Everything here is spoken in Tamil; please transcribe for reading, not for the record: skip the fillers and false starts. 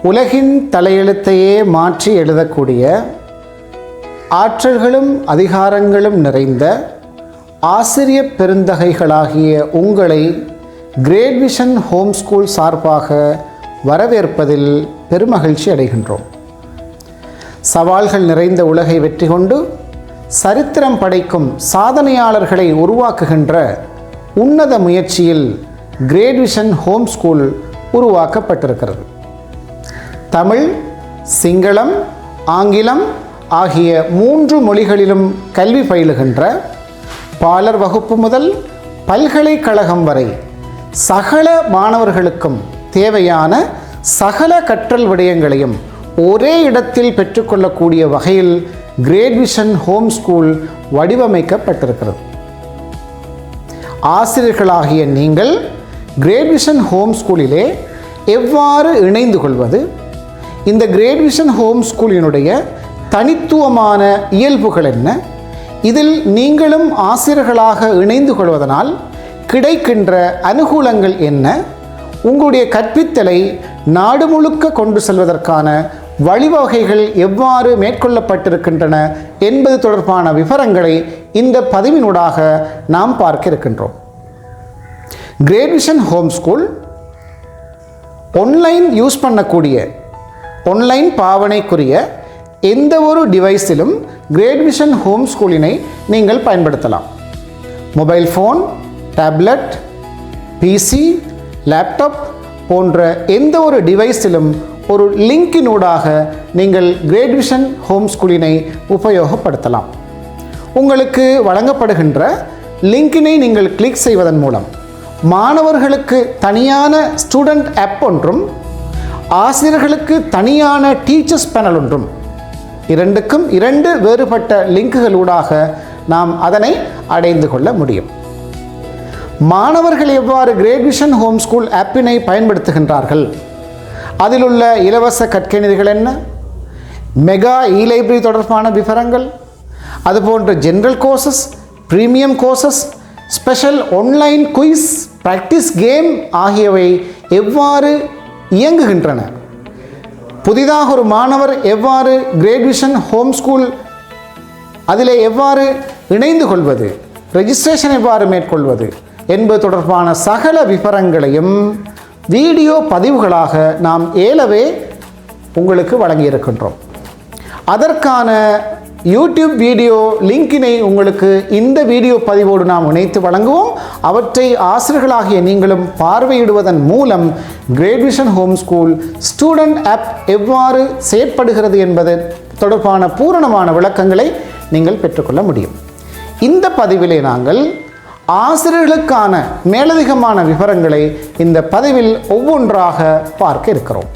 உலகின் தலையெழுத்தையே மாற்றி எழுதக்கூடிய ஆற்றல்களும் அதிகாரங்களும் நிறைந்த ஆசிரிய பெருந்தகைகளாகிய உங்களை கிரேட் விஷன் ஹோம் ஸ்கூல் சார்பாக வரவேற்பதில் பெருமகிழ்ச்சி அடைகின்றோம். சவால்கள் நிறைந்த உலகை வெற்றி கொண்டு சரித்திரம் படைக்கும் சாதனையாளர்களை உருவாக்குகின்ற உன்னத முயற்சியில் கிரேட் விஷன் ஹோம் ஸ்கூல் உருவாக்கப்பட்டிருக்கிறது. தமிழ், சிங்களம், ஆங்கிலம் ஆகிய 3 மொழிகளிலும் கல்வி பயிலுகின்ற பாலர் வகுப்பு முதல் பல்கலைக்கழகம் வரை சகல மாணவர்களுக்கும் தேவையான சகல கற்றல் விடயங்களையும் ஒரே இடத்தில் பெற்றுக்கொள்ளக்கூடிய வகையில் கிரேட் விஷன் ஹோம் ஸ்கூல் வடிவமைக்கப்பட்டிருக்கிறது. ஆசிரியர்களாகிய நீங்கள் கிரேட் விஷன் ஹோம் ஸ்கூலிலே எவ்வாறு இணைந்து கொள்வது, இந்த கிரேட் விஷன் ஹோம் ஸ்கூலினுடைய தனித்துவமான இயல்புகள் என்ன, இதில் நீங்களும் ஆசிரியர்களாக இணைந்து கொள்வதனால் கிடைக்கின்ற அனுகூலங்கள் என்ன, உங்களுடைய கற்பித்தலை நாடு முழுக்க கொண்டு செல்வதற்கான வழிவகைகள் எவ்வாறு மேற்கொள்ளப்பட்டிருக்கின்றன என்பது தொடர்பான விவரங்களை இந்த பதிவினூடாக நாம் பார்க்க இருக்கின்றோம். Great vision home school online use பண்ணக்கூடிய ஆன்லைன் பாவனைக்குரிய எந்த ஒரு டிவைஸிலும் கிரேட் விஷன் ஹோம் ஸ்கூலினை நீங்கள் பயன்படுத்தலாம். Mobile phone, tablet, PC, laptop போன்ற எந்த ஒரு டிவைஸிலும் ஒரு லிங்கினூடாக நீங்கள் கிரேட் விஷன் ஹோம் ஸ்கூலினை உபயோகப்படுத்தலாம். உங்களுக்கு வழங்கப்படுகின்ற லிங்கினை நீங்கள் கிளிக் செய்வதன் மூலம் மாணவர்களுக்கு தனியான ஸ்டூடெண்ட் ஆப் ஒன்றும் ஆசிரியர்களுக்கு தனியான டீச்சர்ஸ் பேனல் ஒன்றும், இரண்டுக்கும் 2 வேறுபட்ட லிங்குகளூடாக நாம் அதனை அடைந்து கொள்ள முடியும். மாணவர்கள் எவ்வாறு கிரேட் விஷன் ஹோம் ஸ்கூல் ஆப்பினை பயன்படுத்துகின்றார்கள், அதில் உள்ள இலவச கற்கைநிதிகள் என்ன, மெகா லைப்ரரி தொடர்பான விவரங்கள், அதுபோன்ற general courses, premium courses, special online quiz, practice game ஆகியவை எவ்வாறு இயங்குகின்றன, புதிதாக ஒரு மாணவர் எவ்வாறு கிரேட் விஷன் ஹோம் ஸ்கூல் அதில் எவ்வாறு இணைந்து கொள்வது, ரெஜிஸ்ட்ரேஷன் எவ்வாறு மேற்கொள்வது என்பது தொடர்பான சகல விவரங்களையும் வீடியோ பதிவுகளாக நாம் ஏலவே உங்களுக்கு வழங்கியிருக்கின்றோம். அதற்கான யூடியூப் வீடியோ லிங்கினை உங்களுக்கு இந்த வீடியோ பதிவோடு நாம் இணைத்து வழங்குவோம். அவற்றை ஆசிரியர்களாகிய நீங்களும் பார்வையிடுவதன் மூலம் great vision home school student app எவ்வாறு செயற்படுகிறது என்பது தொடர்பான பூரணமான விளக்கங்களை நீங்கள் பெற்றுக்கொள்ள முடியும். இந்த பதிவிலே நாங்கள் ஆசிரியர்களுக்கான மேலதிகமான விவரங்களை இந்த பதிவில் ஒவ்வொன்றாக பார்க்க இருக்கிறோம்.